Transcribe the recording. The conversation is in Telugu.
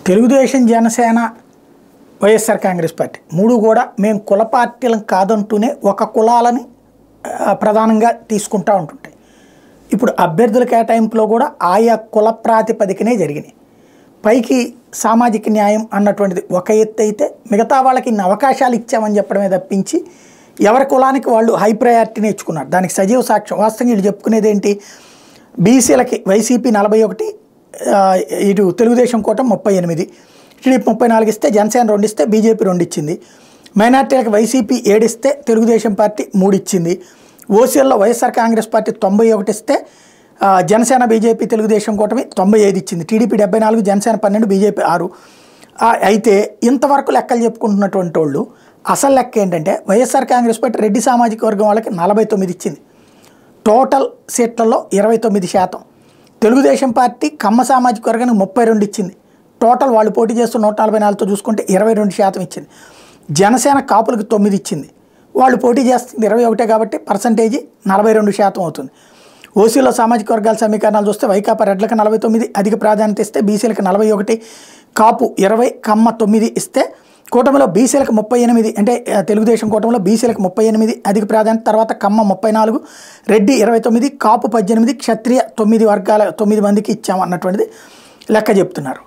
తెలుగుదేశం, జనసేన, వైఎస్ఆర్ కాంగ్రెస్ పార్టీ మూడు కూడా మేము కుల పార్టీలను కాదంటూనే ఒక కులాలని ప్రధానంగా తీసుకుంటూ ఉంటుంటాయి. ఇప్పుడు అభ్యర్థుల కేటాయింపులో కూడా ఆయా కుల ప్రాతిపదికనే జరిగినాయి. పైకి సామాజిక న్యాయం అన్నటువంటిది ఒక ఎత్తు అయితే మిగతా వాళ్ళకి ఇన్ని అవకాశాలు ఇచ్చామని చెప్పడమే తప్పించి ఎవరి కులానికి వాళ్ళు హై ప్రయారిటీని ఇచ్చుకున్నారు. దానికి సజీవ సాక్ష్యం. వాస్తవంగా వీళ్ళు చెప్పుకునేది ఏంటి, బీసీలకి వైసీపీ 41, ఇటు తెలుగుదేశం కూటమి 38, టీడీపీ 34 ఇస్తే, జనసేన 2 ఇస్తే, బీజేపీ 2 ఇచ్చింది. మైనార్టీలకు వైసీపీ 7 ఇస్తే, తెలుగుదేశం పార్టీ 3 ఇచ్చింది. ఓసీఎల్లో వైఎస్ఆర్ కాంగ్రెస్ పార్టీ 91 ఇస్తే, జనసేన, బీజేపీ, తెలుగుదేశం కూటమి 95 ఇచ్చింది. TDP 74, Janasena 12, BJP 6. అయితే ఇంతవరకు లెక్కలు చెప్పుకుంటున్నటువంటి వాళ్ళు అసలు లెక్క ఏంటంటే వైఎస్ఆర్ కాంగ్రెస్ పార్టీ రెడ్డి సామాజిక వర్గం వాళ్ళకి 49 ఇచ్చింది. టోటల్ సీట్లలో 29%. తెలుగుదేశం పార్టీ కమ్మ సామాజిక వర్గానికి 32 ఇచ్చింది. టోటల్ వాళ్ళు పోటీ చేస్తున్న 144తో చూసుకుంటే 22% ఇచ్చింది. జనసేన కాపులకు 9 ఇచ్చింది. వాళ్ళు పోటీ చేస్తుంది 21 కాబట్టి పర్సంటేజీ 42% అవుతుంది. ఓసీలో సామాజిక వర్గాల సమీకరణాలు చూస్తే వైకాపా రెడ్లకు 49 అధిక ప్రాధాన్యత ఇస్తే, బీసీలకు 41, కాపు 20, కమ్మ 9 ఇస్తే, కూటమిలో బీసీలకు 38, అంటే తెలుగుదేశం కూటమిలో బీసీలకు 38 అధిక ప్రాధాన్యత, తర్వాత కమ్మ 34, రెడ్డి 29, కాపు 18, క్షత్రియ 9 వర్గాల 9 మందికి ఇచ్చామన్నటువంటిది లెక్క చెప్తున్నారు.